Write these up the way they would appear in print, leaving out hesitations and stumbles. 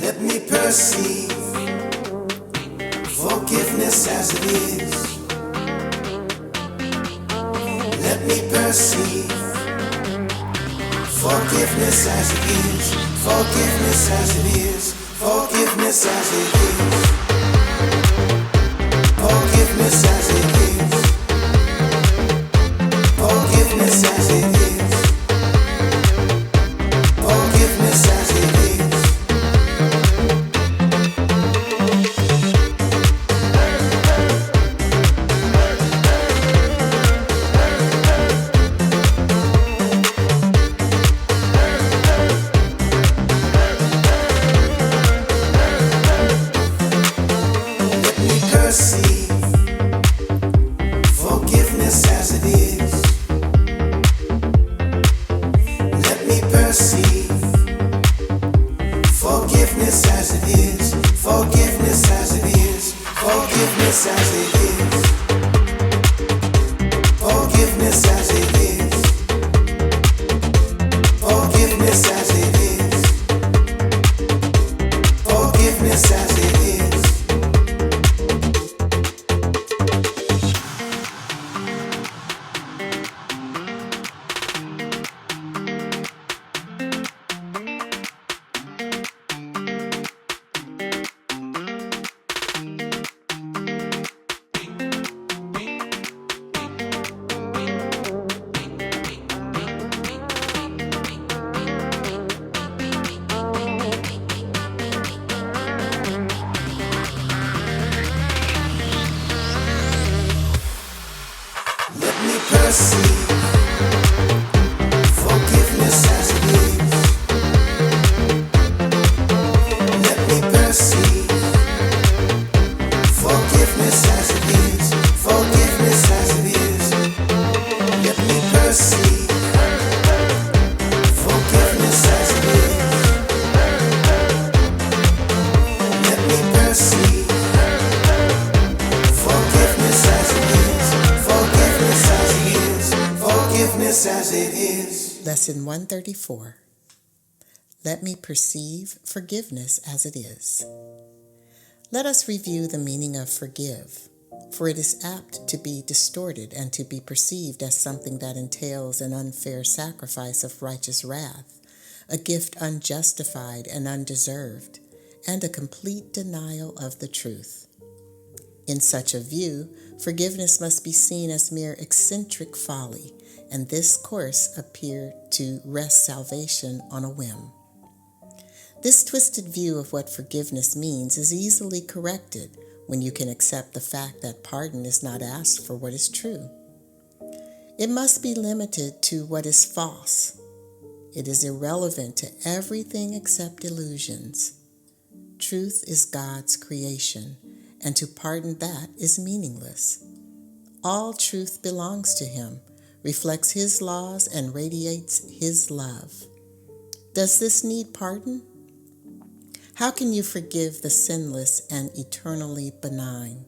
Let me perceive forgiveness as it is. Let me perceive forgiveness as it is. Forgiveness as it is. Forgiveness as it is. Forgiveness as it is. Forgiveness as it is. Forgiveness as it is. Let me perceive forgiveness as it is. Let me perceive forgiveness as it is. Forgiveness as it is. Forgiveness as it is. Forgiveness as it is. Forgiveness as it is. Forgiveness as it is. Let me perceive forgiveness as it is. Let me perceive forgiveness as it is. Forgiveness as it is. Let me perceive forgiveness as it is. Let me perceive forgiveness as it is. Forgiveness as it is. Forgiveness as it is. Lesson 134. Let me perceive forgiveness as it is. Let us review the meaning of forgive, for it is apt to be distorted and to be perceived as something that entails an unfair sacrifice of righteous wrath, a gift unjustified and undeserved, and a complete denial of the truth. In such a view, forgiveness must be seen as mere eccentric folly, and this course appear to wrest salvation on a whim. This twisted view of what forgiveness means is easily corrected when you can accept the fact that pardon is not asked for what is true. It must be limited to what is false. It is irrelevant to everything except illusions. Truth is God's creation, and to pardon that is meaningless. All truth belongs to Him, reflects His laws, and radiates His love. Does this need pardon? How can you forgive the sinless and eternally benign?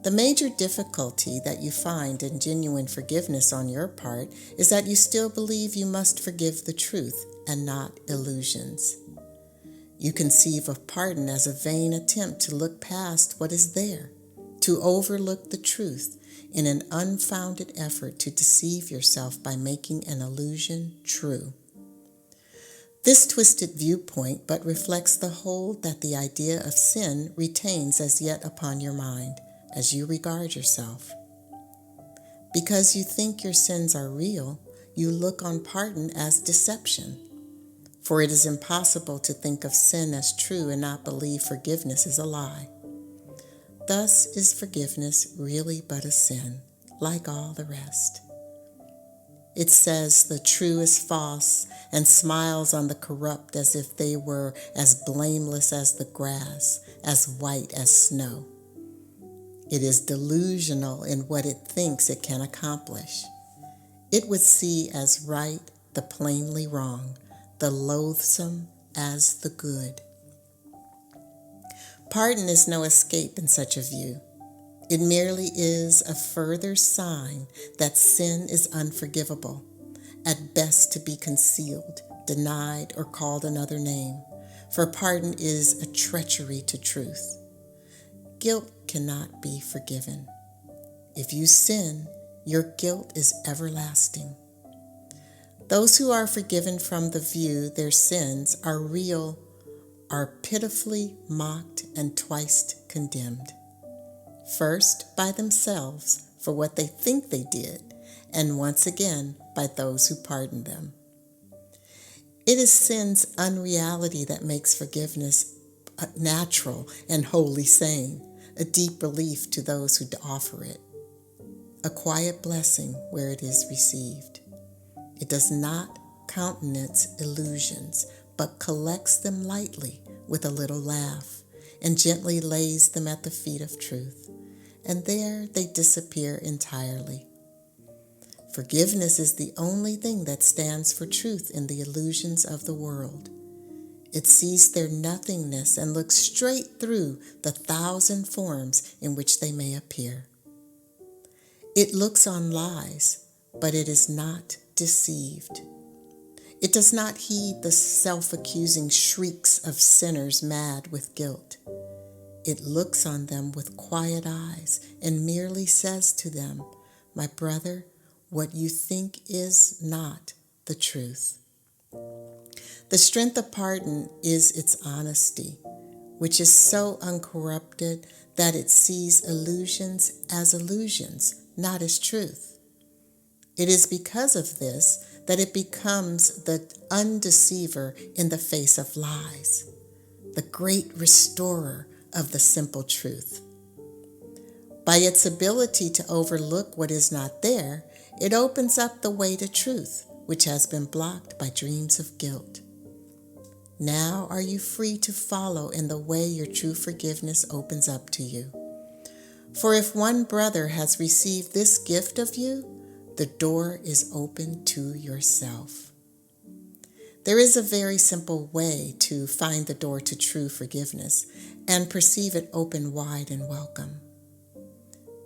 The major difficulty that you find in genuine forgiveness on your part is that you still believe you must forgive the truth and not illusions. You conceive of pardon as a vain attempt to look past what is there, to overlook the truth in an unfounded effort to deceive yourself by making an illusion true. This twisted viewpoint but reflects the hold that the idea of sin retains as yet upon your mind as you regard yourself. Because you think your sins are real, you look on pardon as deception. For it is impossible to think of sin as true and not believe forgiveness is a lie. Thus is forgiveness really but a sin, like all the rest. It says the true is false and smiles on the corrupt as if they were as blameless as the grass, as white as snow. It is delusional in what it thinks it can accomplish. It would see as right the plainly wrong, the loathsome as the good. Pardon is no escape in such a view. It merely is a further sign that sin is unforgivable, at best to be concealed, denied, or called another name. for pardon is a treachery to truth. Guilt cannot be forgiven. If you sin, your guilt is everlasting. Those who are forgiven from the view their sins are real are pitifully mocked and twice condemned. First by themselves for what they think they did, and once again by those who pardon them. It is sin's unreality that makes forgiveness natural and wholly sane, a deep relief to those who offer it, a quiet blessing where it is received. It does not countenance illusions, but collects them lightly with a little laugh and gently lays them at the feet of truth, and there they disappear entirely. Forgiveness is the only thing that stands for truth in the illusions of the world. It sees their nothingness and looks straight through the 1,000 forms in which they may appear. It looks on lies, but it is not deceived. It does not heed the self-accusing shrieks of sinners mad with guilt. It looks on them with quiet eyes and merely says to them, "My brother, what you think is not the truth." The strength of pardon is its honesty, which is so uncorrupted that it sees illusions as illusions, not as truth. It is because of this that it becomes the undeceiver in the face of lies, the great restorer of the simple truth. By its ability to overlook what is not there, it opens up the way to truth, which has been blocked by dreams of guilt. Now are you free to follow in the way your true forgiveness opens up to you. For if one brother has received this gift of you, the door is open to yourself. There is a very simple way to find the door to true forgiveness and perceive it open wide and welcome.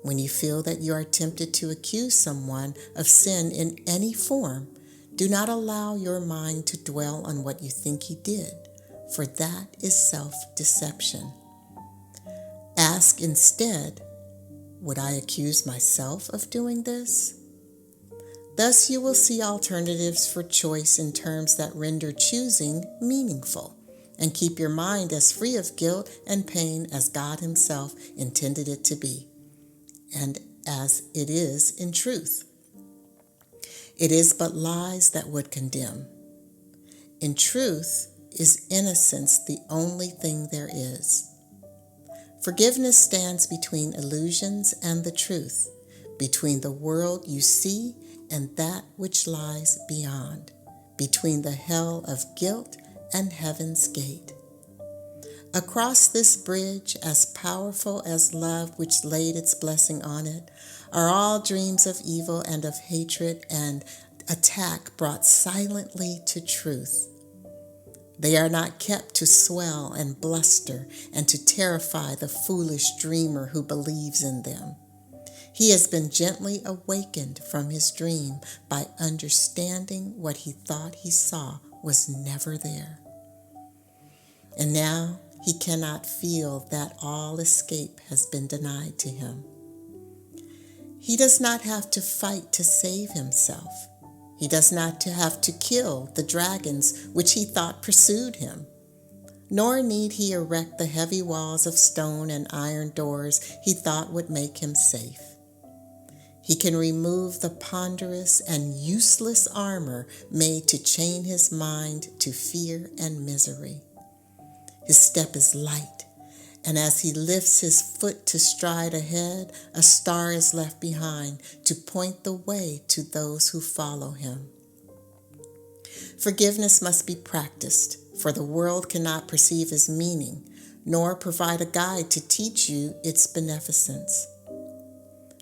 When you feel that you are tempted to accuse someone of sin in any form, do not allow your mind to dwell on what you think he did, for that is self-deception. Ask instead, would I accuse myself of doing this? Thus you will see alternatives for choice in terms that render choosing meaningful and keep your mind as free of guilt and pain as God himself intended it to be, and as it is in truth. It is but lies that would condemn. In truth is innocence the only thing there is. Forgiveness stands between illusions and the truth, between the world you see and that which lies beyond, between the hell of guilt and heaven's gate. Across this bridge, as powerful as love which laid its blessing on it, are all dreams of evil and of hatred and attack brought silently to truth. They are not kept to swell and bluster and to terrify the foolish dreamer who believes in them. He has been gently awakened from his dream by understanding what he thought he saw was never there. And now he cannot feel that all escape has been denied to him. He does not have to fight to save himself. He does not have to kill the dragons which he thought pursued him. Nor need he erect the heavy walls of stone and iron doors he thought would make him safe. He can remove the ponderous and useless armor made to chain his mind to fear and misery. His step is light, and as he lifts his foot to stride ahead, a star is left behind to point the way to those who follow him. Forgiveness must be practiced, for the world cannot perceive its meaning, nor provide a guide to teach you its beneficence.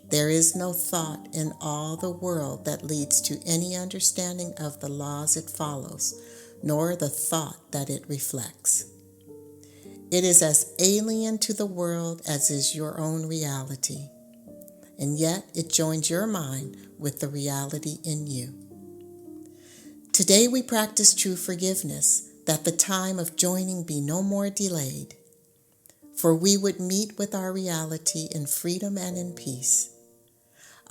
There is no thought in all the world that leads to any understanding of the laws it follows, nor the thought that it reflects. It is as alien to the world as is your own reality, and yet it joins your mind with the reality in you. Today we practice true forgiveness, that the time of joining be no more delayed, for we would meet with our reality in freedom and in peace.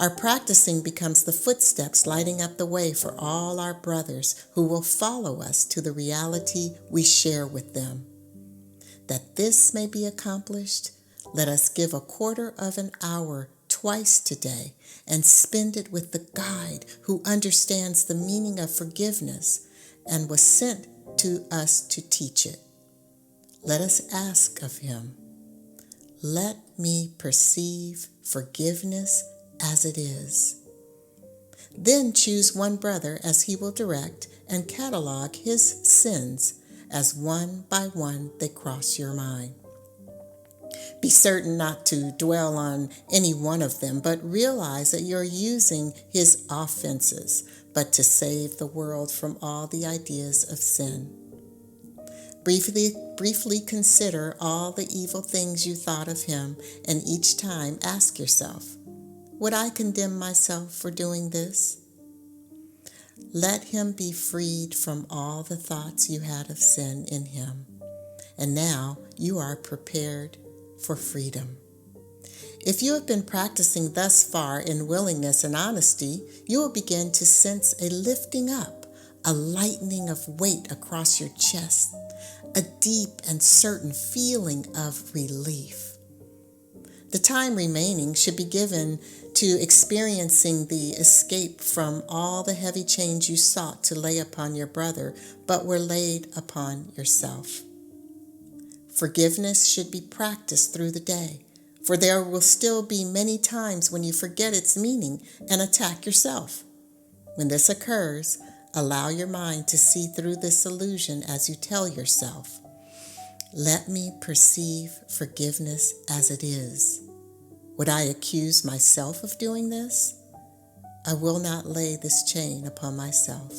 Our practicing becomes the footsteps lighting up the way for all our brothers who will follow us to the reality we share with them. That this may be accomplished, let us give a quarter of an hour twice today and spend it with the guide who understands the meaning of forgiveness and was sent to us to teach it. Let us ask of him, let me perceive forgiveness as it is. Then choose one brother as he will direct and catalog his sins as one by one they cross your mind. Be certain not to dwell on any one of them, but realize that you're using his offenses, but to save the world from all the ideas of sin. Briefly consider all the evil things you thought of him, and each time ask yourself, would I condemn myself for doing this? Let him be freed from all the thoughts you had of sin in him, and now you are prepared for freedom. If you have been practicing thus far in willingness and honesty, you will begin to sense a lifting up, a lightening of weight across your chest, a deep and certain feeling of relief. The time remaining should be given to experiencing the escape from all the heavy chains you sought to lay upon your brother, but were laid upon yourself. Forgiveness should be practiced through the day, for there will still be many times when you forget its meaning and attack yourself. When this occurs, allow your mind to see through this illusion as you tell yourself, let me perceive forgiveness as it is. Would I accuse myself of doing this? I will not lay this chain upon myself.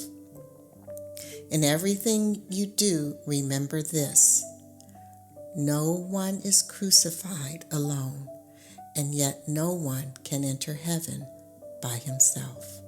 In everything you do, remember this. No one is crucified alone, and yet no one can enter heaven by himself.